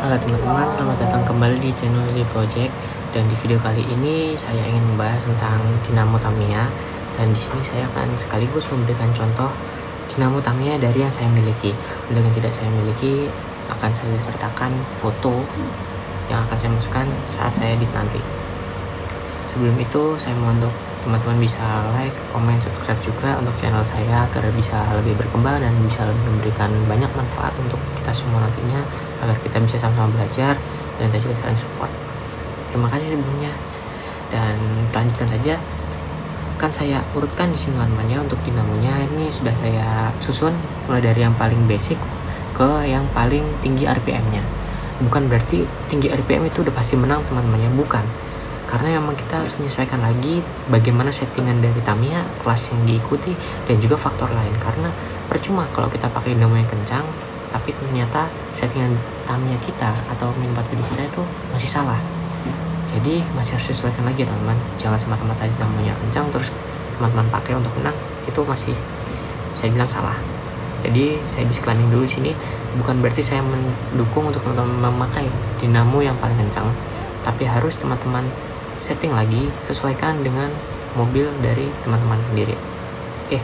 Halo teman-teman, selamat datang kembali di channel Z Project. Dan di video kali ini saya ingin membahas tentang dinamo Tamiya. Dan di sini saya akan sekaligus memberikan contoh dinamo Tamiya dari yang saya miliki. Untuk yang tidak saya miliki akan saya sertakan foto yang akan saya masukkan saat saya edit nanti. Sebelum itu saya mohon untuk teman-teman bisa like, comment, subscribe juga untuk channel saya agar bisa lebih berkembang dan bisa lebih memberikan banyak manfaat untuk kita semua nantinya, agar kita bisa sama-sama belajar dan kita juga saling support. Terima kasih sebelumnya. Dan lanjutkan saja. Kan saya urutkan di sini teman-teman ya, untuk dinamonya ini sudah saya susun mulai dari yang paling basic ke yang paling tinggi RPM-nya. Bukan berarti tinggi RPM itu udah pasti menang teman-teman ya, bukan. Karena memang kita harus menyesuaikan lagi bagaimana settingan dari Tamiya, kelas yang diikuti, dan juga faktor lain. Karena percuma kalau kita pakai dinamo yang kencang tapi ternyata settingan Tamiya kita atau min 4WD kita itu masih salah. Jadi masih harus disesuaikan lagi teman-teman. Jangan semata-mata dinamonya kencang terus teman-teman pakai untuk menang, itu masih saya bilang salah. Jadi saya disclaiming dulu di sini, bukan berarti saya mendukung untuk teman-teman memakai dinamo yang paling kencang, tapi harus teman-teman setting lagi, sesuaikan dengan mobil dari teman-teman sendiri. Oke,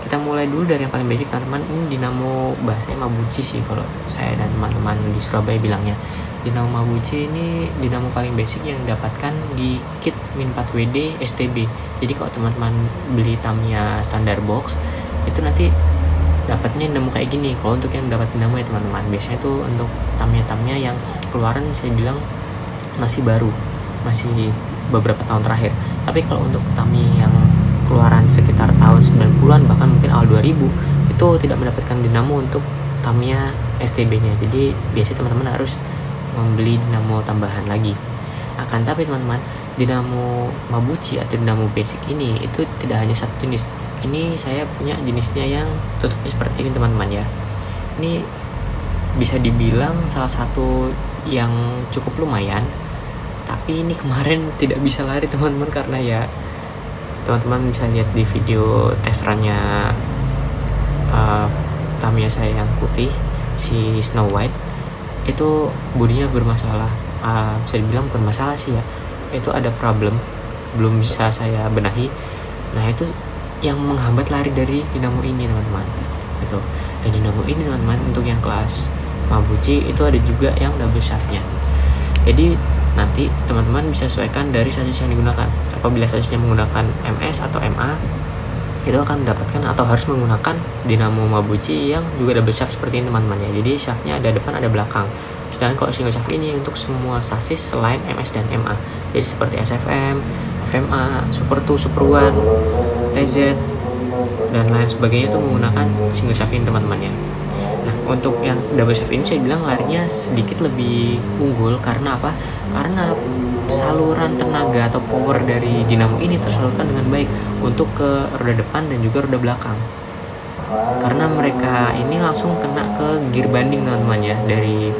kita mulai dulu dari yang paling basic teman-teman. Ini dinamo, bahasanya Mabuchi sih kalau saya dan teman-teman di Surabaya bilangnya. Dinamo Mabuchi ini dinamo paling basic yang didapatkan di kit min 4WD STB. Jadi kalau teman-teman beli Tamiya standar box itu nanti dapatnya dinamo kayak gini. Kalau untuk yang dapat dinamo ya teman-teman, biasanya itu untuk Tamiya yang keluaran saya bilang masih baru, masih beberapa tahun terakhir. Tapi kalau untuk Tamiya yang keluaran sekitar tahun 90-an bahkan mungkin awal 2000 itu tidak mendapatkan dinamo untuk Tamiya STB-nya. Jadi biasanya teman-teman harus membeli dinamo tambahan lagi. Akan tapi teman-teman, dinamo Mabuchi atau dinamo basic ini itu tidak hanya satu jenis. Ini saya punya jenisnya yang tutupnya seperti ini teman-teman ya. Ini bisa dibilang salah satu yang cukup lumayan. Tapi ini kemarin tidak bisa lari teman-teman, karena ya teman-teman bisa lihat di video test run-nya Tamiya saya yang putih, si Snow White, itu bodinya bermasalah. Bisa dibilang bermasalah sih ya, itu ada problem, belum bisa saya benahi. Nah itu yang menghambat lari dari dinamo ini teman-teman. Itu, dan dinamo ini teman-teman untuk yang kelas Mabuchi itu ada juga yang double shaft-nya. Jadi nanti teman-teman bisa sesuaikan dari sasis yang digunakan. Apabila sasisnya menggunakan MS atau MA, itu akan mendapatkan atau harus menggunakan dinamo Mabuchi yang juga double shaft seperti ini teman-teman ya. Jadi shaftnya ada depan ada belakang. Sedangkan kalau single shaft ini untuk semua sasis selain MS dan MA. Jadi seperti SFM, FMA, Super 2, Super 1, TZ dan lain sebagainya itu menggunakan single shaft ini teman-teman ya. Nah untuk yang double shaft ini saya bilang larinya sedikit lebih unggul. Karena apa? Karena saluran tenaga atau power dari dinamo ini tersalurkan dengan baik untuk ke roda depan dan juga roda belakang. Karena mereka ini langsung kena ke gear banding teman-teman ya, dari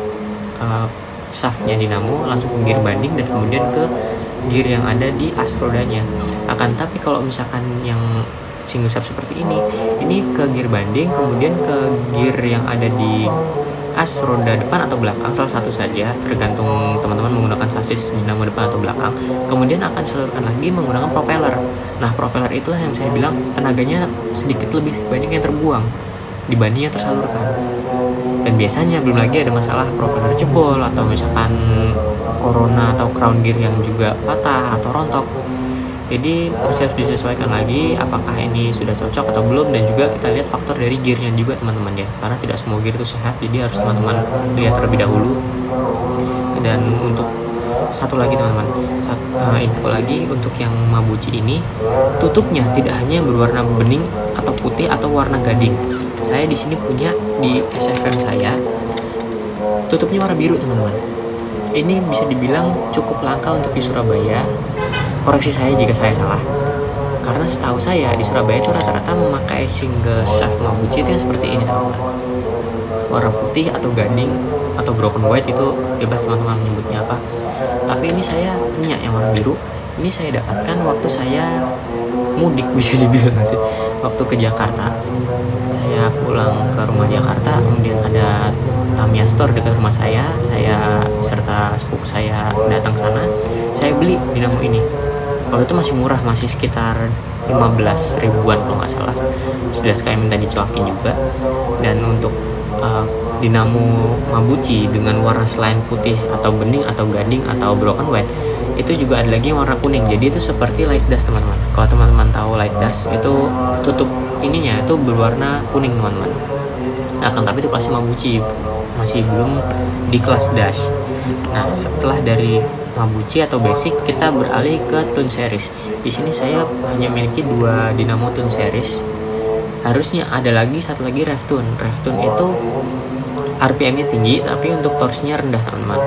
shaftnya dinamo langsung ke gear banding dan kemudian ke gear yang ada di as rodanya. Akan tapi kalau misalkan yang single shaft seperti ini ke gear banding kemudian ke gear yang ada di as roda depan atau belakang, salah satu saja tergantung teman-teman menggunakan sasis dinamo depan atau belakang, kemudian akan disalurkan lagi menggunakan propeller. Nah propeller itulah yang saya bilang tenaganya sedikit lebih banyak yang terbuang dibanding yang tersalurkan. Dan biasanya belum lagi ada masalah propeller jebol atau misalkan corona atau crown gear yang juga patah atau rontok. Jadi masih harus disesuaikan lagi apakah ini sudah cocok atau belum, dan juga kita lihat faktor dari gearnya juga teman-teman ya, karena tidak semua gear itu sehat. Jadi harus teman-teman lihat terlebih dahulu. Dan untuk satu lagi teman-teman, info lagi untuk yang Mabuchi ini, tutupnya tidak hanya berwarna bening atau putih atau warna gading. Saya di sini punya di SFM saya tutupnya warna biru teman-teman. Ini bisa dibilang cukup langka untuk di Surabaya. Koreksi saya jika saya salah, karena setahu saya di Surabaya itu rata-rata memakai single shaft Mabuchi itu yang seperti ini teman-teman, warna putih atau gading atau broken white, itu bebas teman-teman menyebutnya apa. Tapi ini saya punya yang warna biru. Ini saya dapatkan waktu saya mudik bisa dibilang sih, waktu ke Jakarta. Saya pulang ke rumah Jakarta, kemudian ada Tamiya Store dekat rumah saya serta sepupu saya datang sana, saya beli dinamo ini. Waktu itu masih murah, masih sekitar 15 ribuan kalau nggak salah. Sudah sekali minta dicuakin juga. Dan untuk dinamo Mabuchi dengan warna selain putih atau bening atau gading atau broken white, itu juga ada lagi yang warna kuning. Jadi itu seperti light dust, teman-teman. Kalau teman-teman tahu light dust, itu tutup ininya itu berwarna kuning, teman-teman. Nah, kan tapi itu kelasnya Mabuchi, masih belum di kelas dash. Nah, setelah dari Mabuchi atau basic, kita beralih ke Tune Series. Di sini saya hanya memiliki 2 dinamo Tune Series. Harusnya ada lagi satu lagi Rev Tune. Rev Tune itu RPM-nya tinggi, tapi untuk torsinya rendah, teman-teman.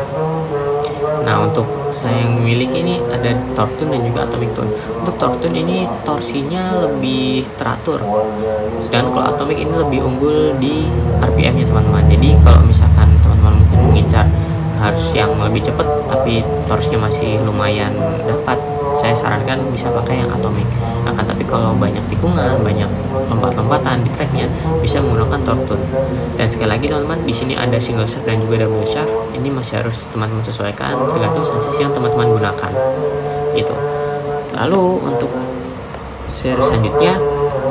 Nah, untuk saya yang memiliki ini ada Torque Tune dan juga Atomic Tune. Untuk Torque Tune ini torsinya lebih teratur, sedangkan kalau Atomic ini lebih unggul di RPM-nya, teman-teman. Jadi kalau misalkan teman-teman mungkin mengincar harus yang lebih cepat tapi torsinya masih lumayan dapat, saya sarankan bisa pakai yang Atomic. Nah, kan tapi kalau banyak tikungan, banyak lompat-lompatan di tracknya, bisa menggunakan Torque Tune. Dan sekali lagi, teman-teman, di sini ada single shaft dan juga double shaft. Ini masih harus teman-teman sesuaikan tergantung sasis yang teman-teman gunakan. Gitu. Lalu untuk seri selanjutnya,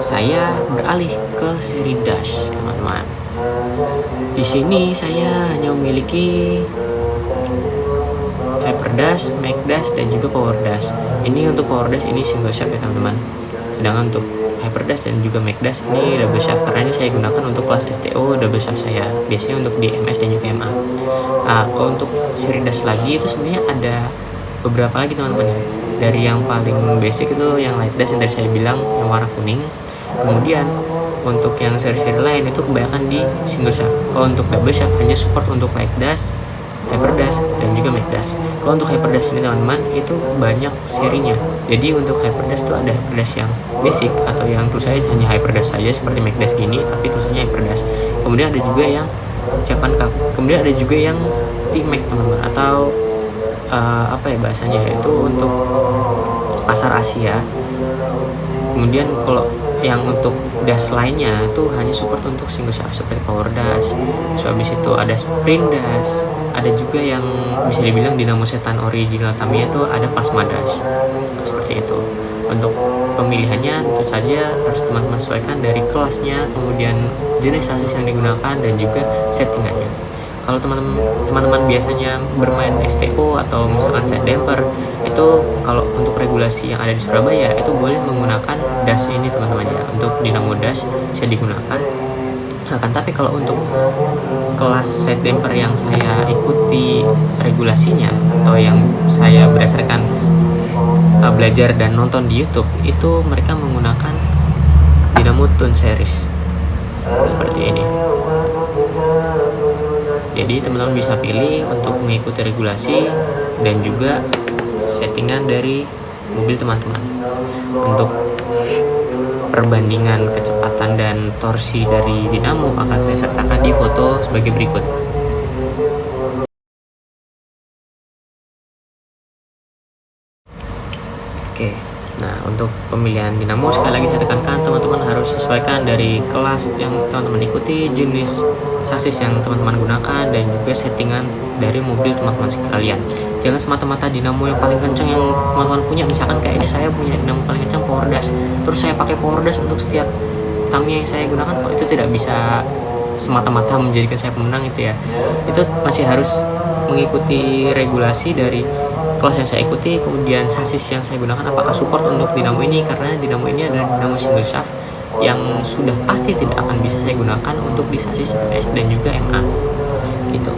saya beralih ke seri dash, teman-teman. Di sini saya hanya memiliki Hyper Dash, Make Dash, dan juga Power Dash. Ini untuk Power Dash ini single shaft ya, teman-teman. Sedangkan untuk Hyper Dash dan juga Make Dash ini double shaft, karena ini saya gunakan untuk kelas STO double shaft saya. Biasanya untuk di MS dan juga MA. Nah, kalau untuk seri dash lagi itu sebenarnya ada beberapa lagi, teman-teman ya. Dari yang paling basic itu yang light dash yang tadi saya bilang yang warna kuning. Kemudian untuk yang seri-seri lain itu kebanyakan di single shaft. Kalau untuk double shaft hanya support untuk light dash, Hyper Dash, dan juga Make Dash. Kalau untuk Hyper Dash ini, teman-teman, itu banyak serinya. Jadi untuk Hyper Dash itu ada Hyper Dash yang basic atau yang tulisannya hanya Hyper Dash saja seperti Make Dash gini, tapi tulisannya Hyper Dash. Kemudian ada juga yang Japan Cup. Kemudian ada juga yang T-Mac, teman-teman, atau apa ya bahasanya, itu untuk pasar Asia. Kemudian kalau yang untuk dash lainnya itu hanya support untuk single shaft seperti Power Dash. So habis itu ada Sprint Dash, ada juga yang bisa dibilang dinamo setan original Tamiya itu ada Plasma Dash. Seperti itu. Untuk pemilihannya tentu saja harus teman-teman sesuaikan dari kelasnya, kemudian jenis sasis yang digunakan, dan juga settingannya. Kalau teman-teman biasanya bermain STO atau misalkan set damper, itu kalau untuk regulasi yang ada di Surabaya itu boleh menggunakan dash ini, teman-teman ya. Untuk dinamo dash bisa digunakan. Nah, kan tapi kalau untuk kelas set damper yang saya ikuti regulasinya atau yang saya berdasarkan belajar dan nonton di YouTube, itu mereka menggunakan dinamo Tune Series seperti ini. Jadi teman-teman bisa pilih untuk mengikuti regulasi dan juga settingan dari mobil teman-teman. Untuk perbandingan kecepatan dan torsi dari dinamo akan saya sertakan di foto sebagai berikut. Oke, nah untuk pemilihan dinamo sekali lagi saya tekankan, teman-teman harus sesuaikan dari kelas yang teman-teman ikuti, jenis sasis yang teman-teman gunakan, dan juga settingan dari mobil teman-teman sekalian. Jangan semata-mata dinamo yang paling kencang yang teman-teman punya. Misalkan kayak ini saya punya dinamo paling kencang Power Dash, terus saya pakai Power Dash untuk setiap Tamiya yang saya gunakan, kok itu tidak bisa semata-mata menjadikan saya pemenang itu ya. Itu masih harus mengikuti regulasi dari kelas yang saya ikuti, kemudian sasis yang saya gunakan apakah support untuk dinamo ini, karena dinamo ini adalah dinamo single shaft yang sudah pasti tidak akan bisa saya gunakan untuk di sasis MS dan juga MA gitu.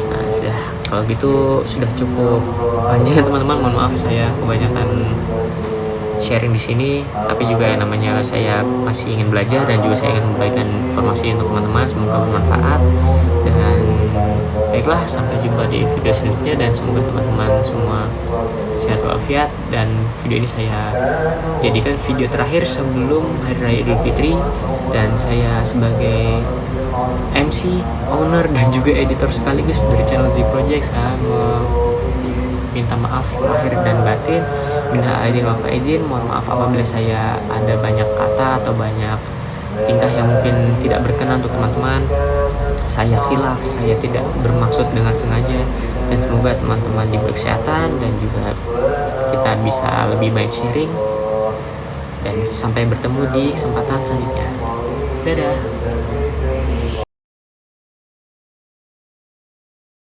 Nah, sudah, kalau gitu sudah cukup panjang teman-teman, mohon maaf saya kebanyakan sharing di sini, tapi juga yang namanya saya masih ingin belajar dan juga saya ingin memberikan informasi untuk teman-teman, semoga bermanfaat. Dan baiklah, sampai jumpa di video selanjutnya, dan semoga teman-teman semua sehat walafiat. Dan video ini saya jadikan video terakhir sebelum Hari Raya Idul Fitri, dan saya sebagai MC, owner, dan juga editor sekaligus dari channel Z Project, saya minta maaf lahir dan batin. Minha aidin wal faizin, mohon maaf apabila saya ada banyak kata atau banyak tingkah yang mungkin tidak berkenan untuk teman-teman. saya khilaf, saya tidak bermaksud dengan sengaja, dan semoga teman-teman diberi kesehatan dan juga kita bisa lebih baik sharing, dan sampai bertemu di kesempatan selanjutnya. Dadah.